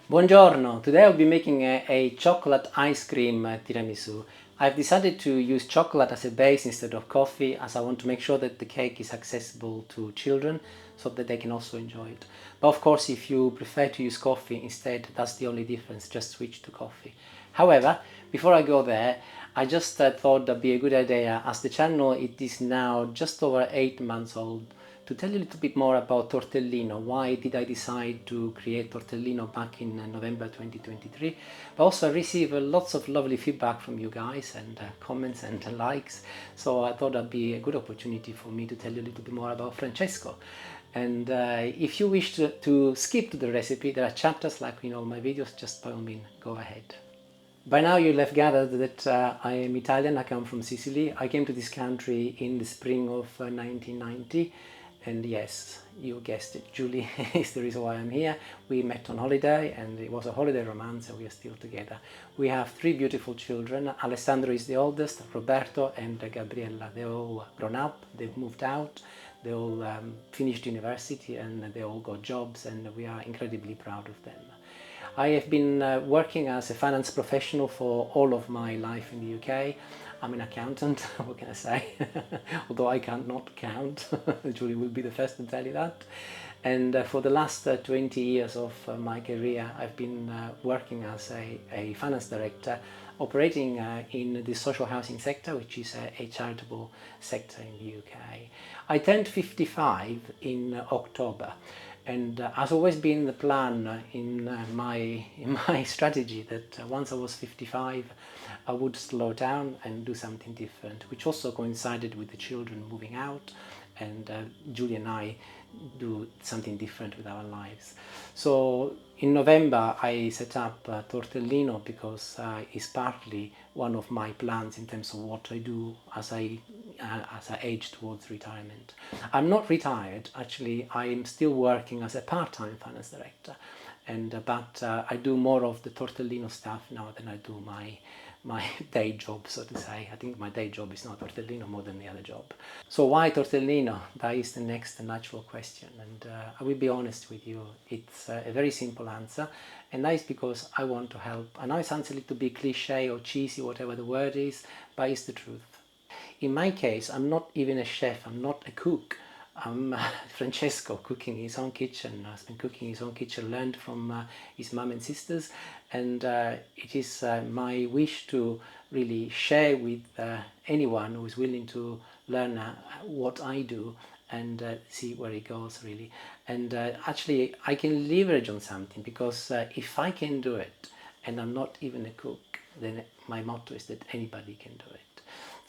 Buongiorno! Today I'll be making a chocolate ice cream tiramisu. I've decided to use chocolate as a base instead of coffee, as I want to make sure that the cake is accessible to children so that they can also enjoy it. But of course, if you prefer to use coffee instead, that's the only difference, just switch to coffee. However, before I go there, I just thought that'd be a good idea, as the channel it is now just over 8 months old, to tell you a little bit more about Tortellino. Why did I decide to create Tortellino back in November 2023? But also I received lots of lovely feedback from you guys and comments and likes. So I thought that'd be a good opportunity for me to tell you a little bit more about Francesco. And if you wish to skip to the recipe, there are chapters like in all my videos, just by all means go ahead. By now you'll have gathered that I am Italian. I come from Sicily. I came to this country in the spring of 1990. And yes, you guessed it, Julie is the reason why I'm here. We met on holiday and it was a holiday romance and we are still together. We have 3 beautiful children. Alessandro is the oldest, Roberto and Gabriella. They're all grown up, they've moved out, they all finished university and they all got jobs, and we are incredibly proud of them. I have been working as a finance professional for all of my life in the UK. I'm an accountant, what can I say? Although I cannot count, Julie will be the first to tell you that. And for the last 20 years of my career, I've been working as a finance director, operating in the social housing sector, which is a charitable sector in the UK. I turned 55 in October. And has always been the plan in my strategy that once I was 55, I would slow down and do something different, which also coincided with the children moving out, and Julie and I do something different with our lives. So in November I set up Tortellino because it's partly one of my plans in terms of what I do as I age towards retirement. I'm not retired, actually. I'm still working as a part-time finance director, and but I do more of the Tortellino stuff now than I do my day job, so to say. I think my day job is not Tortellino more than the other job. So why Tortellino? That is the next natural question, and I will be honest with you, it's a very simple answer, and that is because I want to help. I know it sounds a little bit cliche or cheesy, whatever the word is, but it's the truth. In my case, I'm not even a chef, I'm not a cook. I'm Francesco, cooking in his own kitchen. Has been cooking in his own kitchen, learned from his mum and sisters, and it is my wish to really share with anyone who is willing to learn what I do and see where it goes, really. And actually I can leverage on something, because if I can do it and I'm not even a cook, then my motto is that anybody can do it.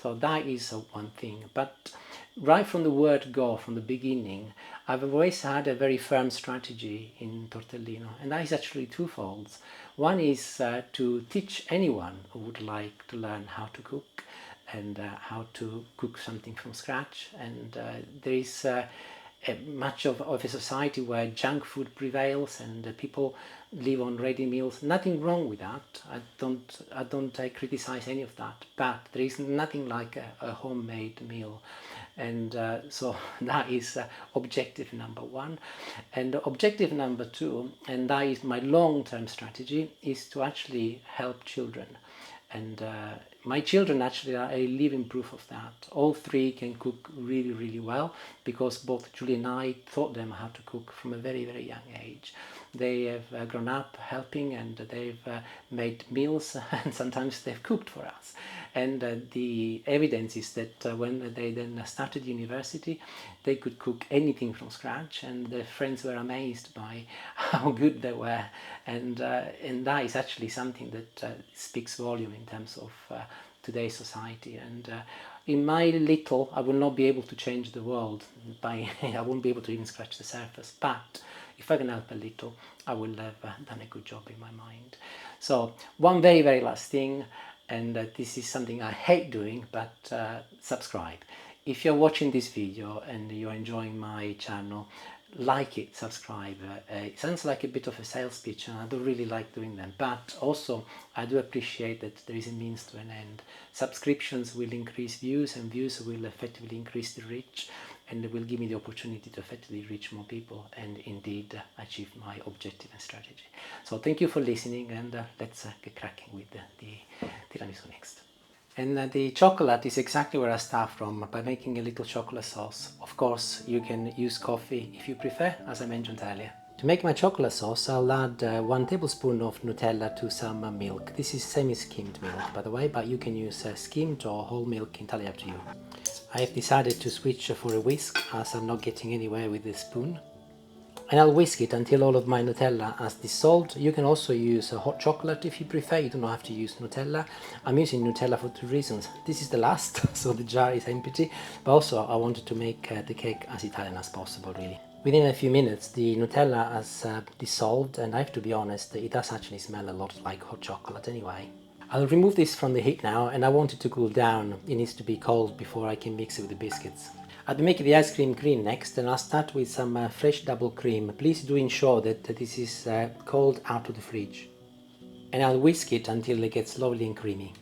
So that is one thing. But right from the word go, from the beginning, I've always had a very firm strategy in Tortellino, and that is actually twofold. One is to teach anyone who would like to learn how to cook and how to cook something from scratch. And there is much of a society where junk food prevails and people live on ready meals. Nothing wrong with that. I don't criticize any of that, but there is nothing like a homemade meal. And so that is objective number 1. And objective number 2, and that is my long-term strategy, is to actually help children. And my children actually are a living proof of that. All 3 can cook really, really well, because both Julie and I taught them how to cook from a very, very young age. They have grown up helping, and they've made meals and sometimes they've cooked for us. And the evidence is that when they then started university, they could cook anything from scratch, and their friends were amazed by how good they were. And that is actually something that speaks volume in terms of today's society. And in my little, I will not be able to change the world. I won't be able to even scratch the surface. But if I can help a little, I will have done a good job in my mind. So one very, very last thing, and this is something I hate doing, but subscribe. If you're watching this video and you're enjoying my channel, like it, subscribe. It sounds like a bit of a sales pitch, and I don't really like doing them, but also I do appreciate that there is a means to an end. Subscriptions will increase views, and views will effectively increase the reach, and it will give me the opportunity to effectively reach more people and indeed achieve my objective and strategy. So thank you for listening, and let's get cracking with the tiramisu next. And the chocolate is exactly where I start from, by making a little chocolate sauce. Of course, you can use coffee if you prefer, as I mentioned earlier. To make my chocolate sauce, I'll add 1 tablespoon of Nutella to some milk. This is semi-skimmed milk, by the way, but you can use skimmed or whole milk, entirely up to you. I have decided to switch for a whisk, as I'm not getting anywhere with the spoon. And I'll whisk it until all of my Nutella has dissolved. You can also use hot chocolate if you prefer. You do not have to use Nutella. I'm using Nutella for 2 reasons. This is the last, so the jar is empty. But also I wanted to make the cake as Italian as possible, really. Within a few minutes the Nutella has dissolved, and I have to be honest, it does actually smell a lot like hot chocolate anyway. I'll remove this from the heat now, and I want it to cool down. It needs to be cold before I can mix it with the biscuits. I'll be making the ice cream cream next, and I'll start with some fresh double cream. Please do ensure that this is cold out of the fridge. And I'll whisk it until it gets lovely and creamy.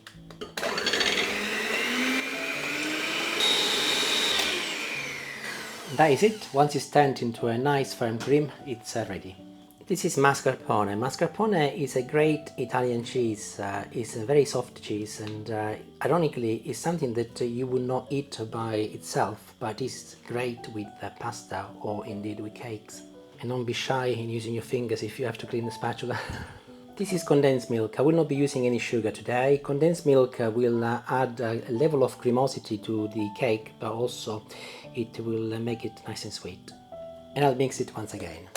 That is it. Once it's turned into a nice firm cream, it's ready. This is mascarpone. Mascarpone is a great Italian cheese. It's a very soft cheese, and ironically is something that you would not eat by itself, but is great with pasta or indeed with cakes. And don't be shy in using your fingers if you have to clean the spatula. This is condensed milk. I will not be using any sugar today. Condensed milk will add a level of cremosity to the cake, but also it will make it nice and sweet. And I'll mix it once again.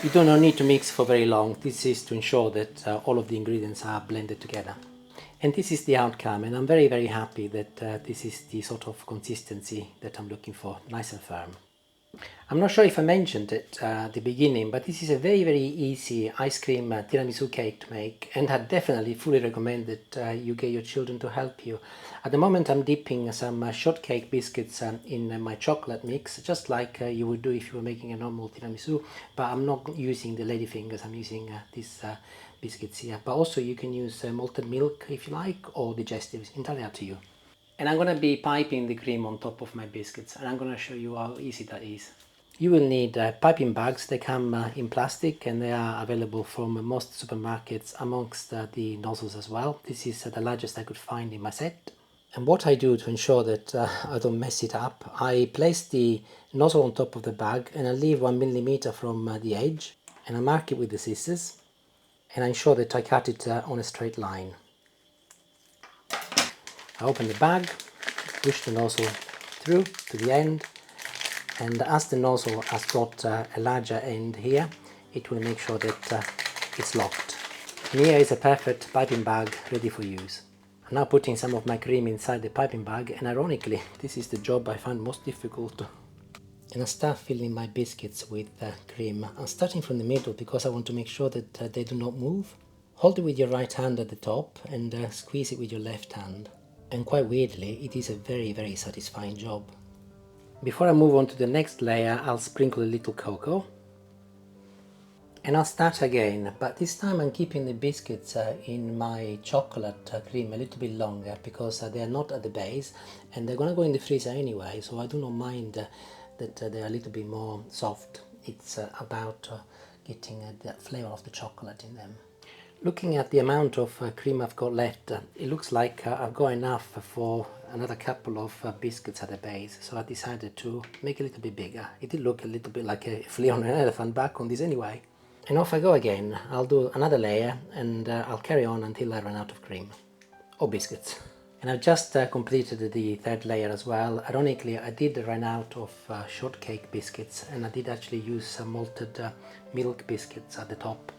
You do not need to mix for very long. This is to ensure that all of the ingredients are blended together. And this is the outcome, and I'm very, very happy that this is the sort of consistency that I'm looking for, nice and firm. I'm not sure if I mentioned it at the beginning, but this is a very, very easy ice cream tiramisu cake to make, and I definitely fully recommend that you get your children to help you. At the moment I'm dipping some shortcake biscuits in my chocolate mix, just like you would do if you were making a normal tiramisu, but I'm not using the ladyfingers, I'm using these biscuits here. But also you can use malted milk if you like, or digestives, entirely up to you. And I'm going to be piping the cream on top of my biscuits, and I'm going to show you how easy that is. You will need piping bags. They come in plastic, and they are available from most supermarkets, amongst the nozzles as well. This is the largest I could find in my set. And what I do to ensure that I don't mess it up, I place the nozzle on top of the bag, and I leave 1 millimeter from the edge, and I mark it with the scissors, and I ensure that I cut it on a straight line. I open the bag, push the nozzle through to the end, and as the nozzle has got a larger end here, it will make sure that it's locked. And here is a perfect piping bag ready for use. I'm now putting some of my cream inside the piping bag, and ironically this is the job I find most difficult. And I start filling my biscuits with cream. I'm starting from the middle because I want to make sure that they do not move. Hold it with your right hand at the top and squeeze it with your left hand. And quite weirdly, it is a very, very satisfying job. Before I move on to the next layer, I'll sprinkle a little cocoa. And I'll start again, but this time I'm keeping the biscuits in my chocolate cream a little bit longer, because they are not at the base and they're going to go in the freezer anyway, so I do not mind that they're a little bit more soft. It's about getting the flavour of the chocolate in them. Looking at the amount of cream I've got left, it looks like I've got enough for another couple of biscuits at the base, so I decided to make it a little bit bigger. It did look a little bit like a flea on an elephant back on this anyway. And off I go again. I'll do another layer, and I'll carry on until I run out of cream or biscuits. And I've just completed the third layer as well. Ironically, I did run out of shortcake biscuits, and I did actually use some malted milk biscuits at the top.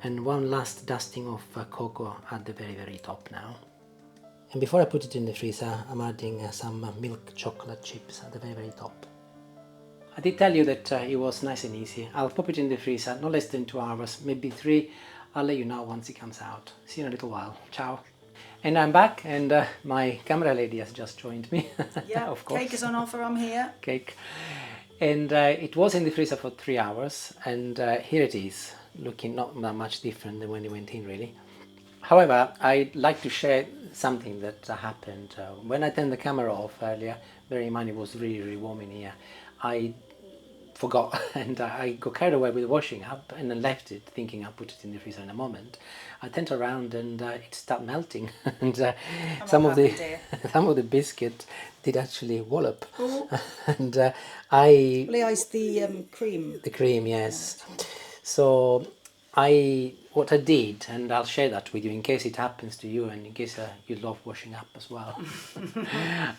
And one last dusting of cocoa at the very, very top now. And before I put it in the freezer, I'm adding some milk chocolate chips at the very, very top. I did tell you that it was nice and easy. I'll pop it in the freezer, no less than 2 hours, maybe 3. I'll let you know once it comes out. See you in a little while. Ciao. And I'm back, and my camera lady has just joined me. Yeah, of course. Cake is on offer, I'm here. Cake. And it was in the freezer for 3 hours, and here it is, looking not that much different than when it went in, really. However, I'd like to share something that happened. When I turned the camera off earlier, bearing in mind it was really, really warm in here, I forgot and I got carried away with washing up and then left it thinking I'll put it in the freezer in a moment. I turned around and it started melting and some of the biscuit did actually wallop. And I Well, iced the cream. the cream, yes. So what I did, and I'll share that with you in case it happens to you and in case you love washing up as well.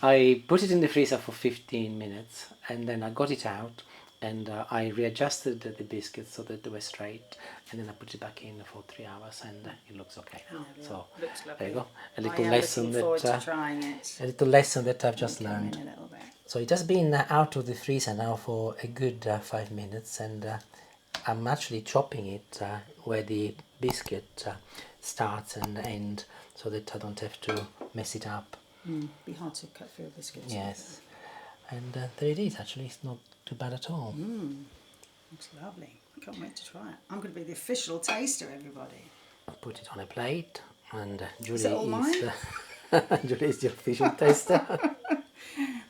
I put it in the freezer for 15 minutes and then I got it out and I readjusted the biscuits so that they were straight and then I put it back in for 3 hours and it looks okay now. So looks lovely. there you go. A I little am lesson looking forward to that trying it. a little lesson that I've just learned. In a little bit. So it has been out of the freezer now for a good 5 minutes and I'm actually chopping it where the biscuit starts and ends so that I don't have to mess it up. Be hard to cut through biscuits. Yes, and there it is actually, it's not too bad at all. Looks lovely. I can't wait to try it. I'm going to be the official taster, everybody. I'll put it on a plate and Julie Is it all mine? Julie is the official taster.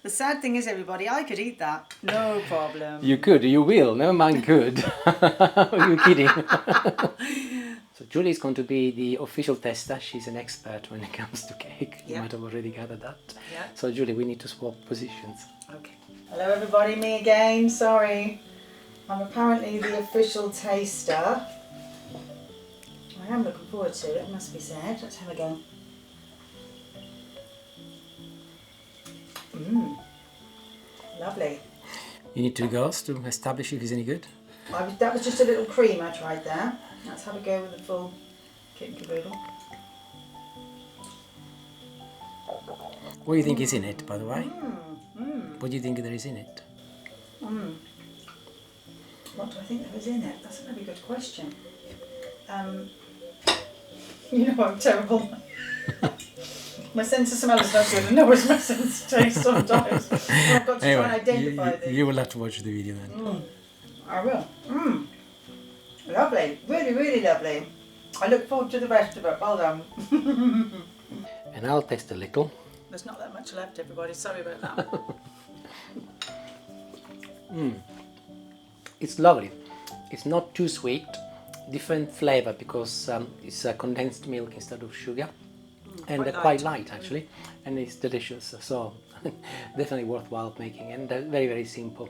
The sad thing is, everybody, I could eat that. No problem. You could, you will, never mind could. Are you kidding? So Julie is going to be the official tester. She's an expert when it comes to cake. You might have already gathered that. Yeah. So Julie, we need to swap positions. Okay. Hello everybody, me again. Sorry. I'm apparently the official taster. I am looking forward to it, must be said. Let's have a go. Lovely. You need two goes to establish if it's any good. That was just a little cream I tried there. Let's have a go with the full kit and caboodle. What do you think is in it, by the way? What do you think there is in it? What do I think there is in it? That's a very good question. You know I'm terrible. My sense of smell is not good, and nor is my sense of taste sometimes. I've got to try and identify these. You will have to watch the video then. I will. Lovely. Really, really lovely. I look forward to the rest of it. Well done. And I'll taste a little. There's not that much left, everybody. Sorry about that. It's lovely. It's not too sweet. Different flavor because it's condensed milk instead of sugar. And quite light actually, and it's delicious, so definitely worthwhile making and very, very simple.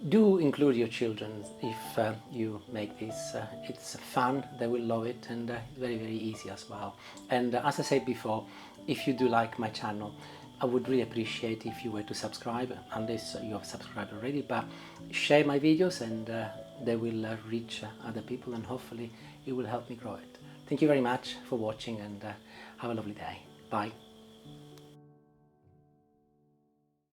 Do include your children if you make this. It's fun, they will love it, and very, very easy as well. And as I said before, if you do like my channel, I would really appreciate if you were to subscribe, unless you have subscribed already, but share my videos and they will reach other people and hopefully it will help me grow it. Thank you very much for watching and have a lovely day. Bye.